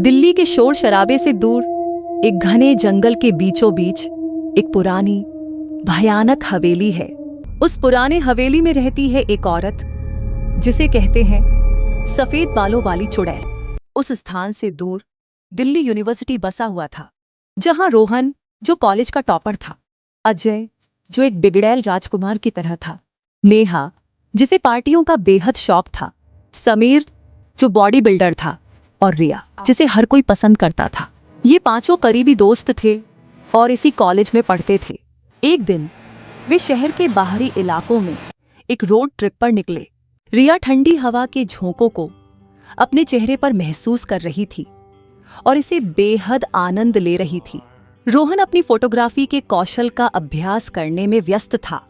दिल्ली के शोर शराबे से दूर एक घने जंगल के बीचों बीच एक पुरानी भयानक हवेली है। उस पुराने हवेली में रहती है एक औरत जिसे कहते हैं सफेद बालों वाली चुड़ैल। उस स्थान से दूर दिल्ली यूनिवर्सिटी बसा हुआ था, जहां रोहन जो कॉलेज का टॉपर था, अजय जो एक बिगड़ैल राजकुमार की तरह था, नेहा जिसे पार्टियों का बेहद शौक था, समीर जो बॉडी बिल्डर था और रिया जिसे हर कोई पसंद करता था। ये पांचों करीबी दोस्त थे और इसी कॉलेज में पढ़ते थे। एक दिन वे शहर के बाहरी इलाकों में एक रोड ट्रिप पर निकले। रिया ठंडी हवा के झोंकों को अपने चेहरे पर महसूस कर रही थी और इसे बेहद आनंद ले रही थी। रोहन अपनी फोटोग्राफी के कौशल का अभ्यास करने में व्यस्त था।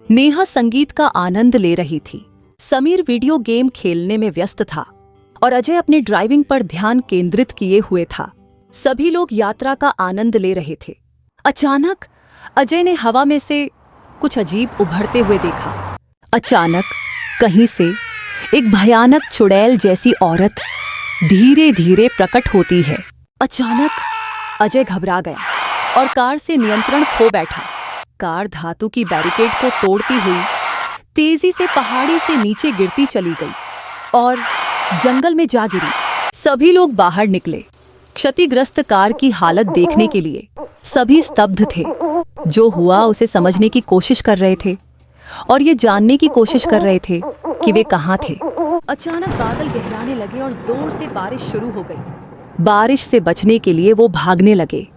नेहा संगीत का आनंद ले रही थी। समीर वीडियो गेम खेलने में व्यस्त था और अजय अपने ड्राइविंग पर ध्यान केंद्रित किए हुए था। सभी लोग यात्रा का आनंद ले रहे थे। अचानक अजय ने हवा में से कुछ अजीब उभरते हुए देखा। अचानक कहीं से एक भयानक चुड़ैल जैसी औरत धीरे धीरे प्रकट होती है। अचानक अजय घबरा गया और कार से नियंत्रण खो बैठा। कार धातु की बैरिकेड को तोड़ती हुई तेजी से पहाड़ी से नीचे गिरती चली गई और जंगल में जा गिरी। सभी लोग बाहर निकले, क्षतिग्रस्त कार की हालत देखने के लिए। सभी स्तब्ध थे। जो हुआ उसे समझने की कोशिश कर रहे थे और ये जानने की कोशिश कर रहे थे कि वे कहाँ थे। अचानक बादल गहराने लगे और जोर से बारिश शुरू हो गई। बारिश से बचने के लिए वो भागने लगे।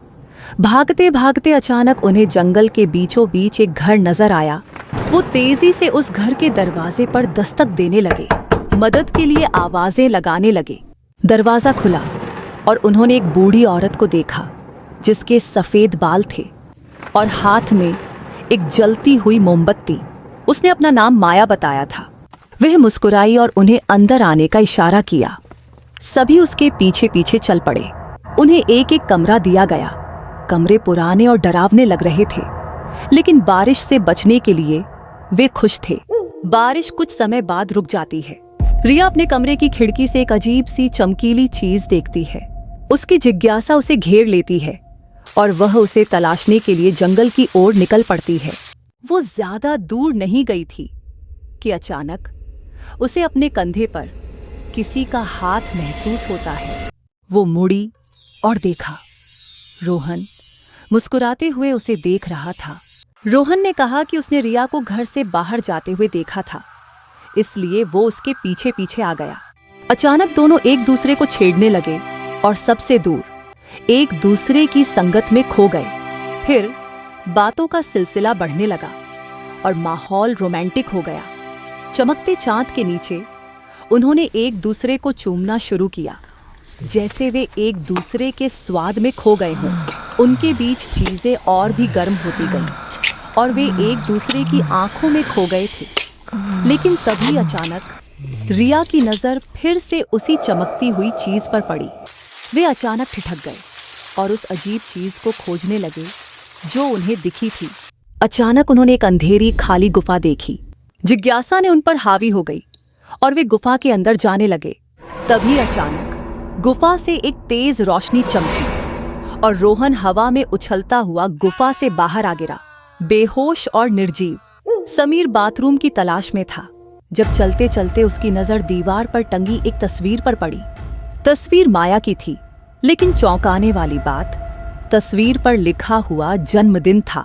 भागते भागते अचानक उन्हें जंगल के बीचों बीच एक घर नजर आया। वो तेजी से उस घर के दरवाजे पर दस्तक देने लगे, मदद के लिए आवाजें लगाने लगे। दरवाजा खुला और उन्होंने एक बूढ़ी औरत को देखा जिसके सफेद बाल थे और हाथ में एक जलती हुई मोमबत्ती। उसने अपना नाम माया बताया था। वह मुस्कुराई और उन्हें अंदर आने का इशारा किया। सभी उसके पीछे पीछे चल पड़े। उन्हें एक एक कमरा दिया गया। कमरे पुराने और डरावने लग रहे थे, लेकिन बारिश से बचने के लिए वे खुश थे। बारिश कुछ समय बाद रुक जाती है। रिया अपने कमरे की खिड़की से एक अजीब सी चमकीली चीज देखती है। उसकी जिज्ञासा उसे घेर लेती है और वह उसे तलाशने के लिए जंगल की ओर निकल पड़ती है। वो ज्यादा दूर नहीं गई थी कि अचानक उसे अपने कंधे पर किसी का हाथ महसूस होता है। वो मुड़ी और देखा। रोहन मुस्कुराते हुए उसे देख रहा था। रोहन ने कहा कि उसने रिया को घर से बाहर जाते हुए देखा था, इसलिए वो उसके पीछे पीछे आ गया। अचानक दोनों एक दूसरे को छेड़ने लगे और सबसे दूर एक दूसरे की संगत में खो गए। फिर बातों का सिलसिला बढ़ने लगा और माहौल रोमांटिक हो गया। चमकते चांद के नीचे उन्होंने एक दूसरे को चूमना शुरू किया, जैसे वे एक दूसरे के स्वाद में खो गए हों। उनके बीच चीजें और भी गर्म होती गईं और वे एक दूसरे की आंखों में खो गए थे। लेकिन तभी अचानक रिया की नजर फिर से उसी चमकती हुई चीज पर पड़ी। वे अचानक ठिठक गए और उस अजीब चीज को खोजने लगे जो उन्हें दिखी थी। अचानक उन्होंने एक अंधेरी खाली गुफा देखी। जिज्ञासा ने उन पर हावी हो गई और वे गुफा के अंदर जाने लगे। तभी अचानक गुफा से एक तेज रोशनी चमकी और रोहन हवा में उछलता हुआ गुफा से बाहर आ गिरा, बेहोश और निर्जीव। समीर बाथरूम की तलाश में था जब चलते चलते उसकी नजर दीवार पर टंगी एक तस्वीर पर पड़ी। तस्वीर माया की थी, लेकिन चौंकाने वाली बात, तस्वीर पर लिखा हुआ जन्मदिन था।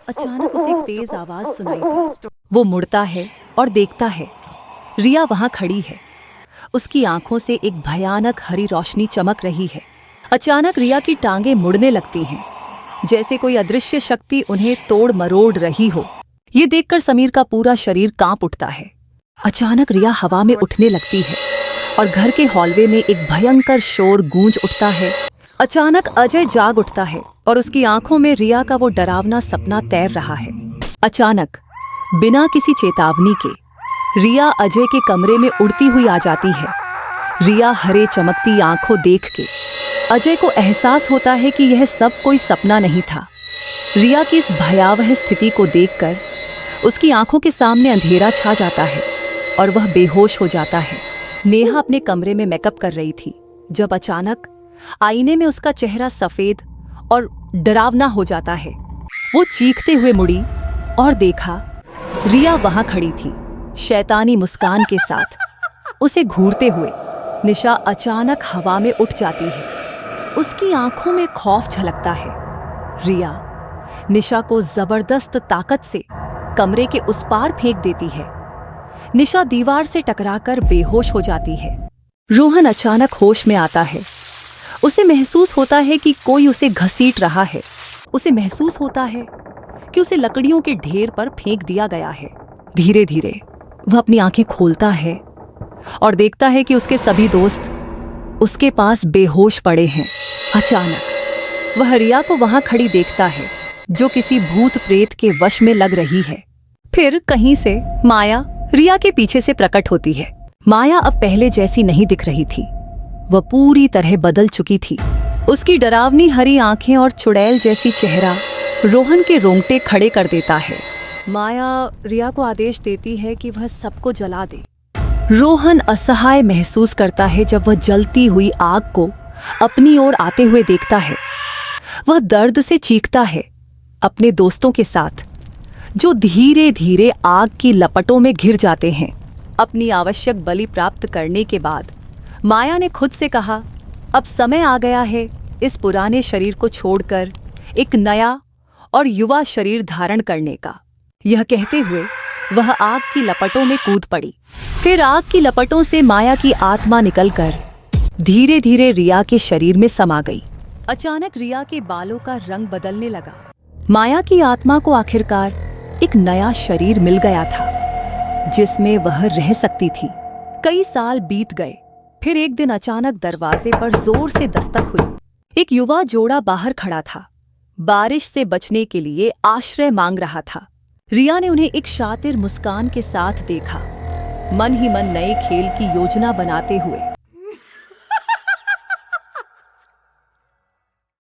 अचानक उसे एक तेज आवाज सुनाई दी। वो मुड़ता है और देखता है रिया वहां खड़ी है। उसकी आंखों से एक भयानक हरी रोशनी चमक रही है। अचानक रिया की टांगें मुड़ने लगती हैं, जैसे कोई अदृश्य शक्ति उन्हें तोड़ मरोड़ रही हो। ये देखकर समीर का पूरा शरीर कांप उठता है। अचानक रिया हवा में उठने लगती है और घर के हॉलवे में एक भयंकर शोर गूंज उठता है। अचानक अजय जाग उठता है और उसकी आंखों में रिया का वो डरावना सपना तैर रहा है। अचानक बिना किसी चेतावनी के रिया अजय के कमरे में उड़ती हुई आ जाती है। रिया हरे चमकती आंखों देख के अजय को एहसास होता है कि यह सब कोई सपना नहीं था। रिया की इस भयावह स्थिति को देखकर उसकी आंखों के सामने अंधेरा छा जाता है और वह बेहोश हो जाता है। नेहा अपने कमरे में मेकअप कर रही थी जब अचानक आईने में उसका चेहरा सफेद और डरावना हो जाता है। वो चीखते हुए मुड़ी और देखा रिया वहां खड़ी थी, शैतानी मुस्कान के साथ उसे घूरते हुए। निशा अचानक हवा में उठ जाती है, उसकी आंखों में खौफ झलकता है। रिया निशा को जबरदस्त ताकत से कमरे के उस पार फेंक देती है। निशा दीवार से टकराकर बेहोश हो जाती है। रोहन अचानक होश में आता है। उसे महसूस होता है कि कोई उसे घसीट रहा है। उसे महसूस होता है कि उसे लकड़ियों के ढेर पर फेंक दिया गया है। धीरे धीरे वह अपनी आंखें खोलता है और देखता है कि उसके सभी दोस्त उसके पास बेहोश पड़े हैं। अचानक वह रिया को वहां खड़ी देखता है, जो किसी भूत प्रेत के वश में लग रही है। फिर कहीं से माया रिया के पीछे से प्रकट होती है। माया अब पहले जैसी नहीं दिख रही थी, वह पूरी तरह बदल चुकी थी। उसकी डरावनी हरी आंखें और चुड़ैल जैसी चेहरा रोहन के रोंगटे खड़े कर देता है। माया रिया को आदेश देती है कि वह सबको जला दे। रोहन असहाय महसूस करता है जब वह जलती हुई आग को अपनी ओर आते हुए देखता है। वह दर्द से चीखता है अपने दोस्तों के साथ, जो धीरे धीरे आग की लपटों में घिर जाते हैं। अपनी आवश्यक बलि प्राप्त करने के बाद माया ने खुद से कहा, अब समय आ गया है इस पुराने शरीर को छोड़कर एक नया और युवा शरीर धारण करने का। यह कहते हुए वह आग की लपटों में कूद पड़ी। फिर आग की लपटों से माया की आत्मा निकलकर धीरे धीरे रिया के शरीर में समा गई। अचानक रिया के बालों का रंग बदलने लगा। माया की आत्मा को आखिरकार एक नया शरीर मिल गया था, जिसमें वह रह सकती थी। कई साल बीत गए। फिर एक दिन अचानक दरवाजे पर जोर से दस्तक हुई। एक युवा जोड़ा बाहर खड़ा था, बारिश से बचने के लिए आश्रय मांग रहा था। रिया ने उन्हें एक शातिर मुस्कान के साथ देखा, मन ही मन नए खेल की योजना बनाते हुए।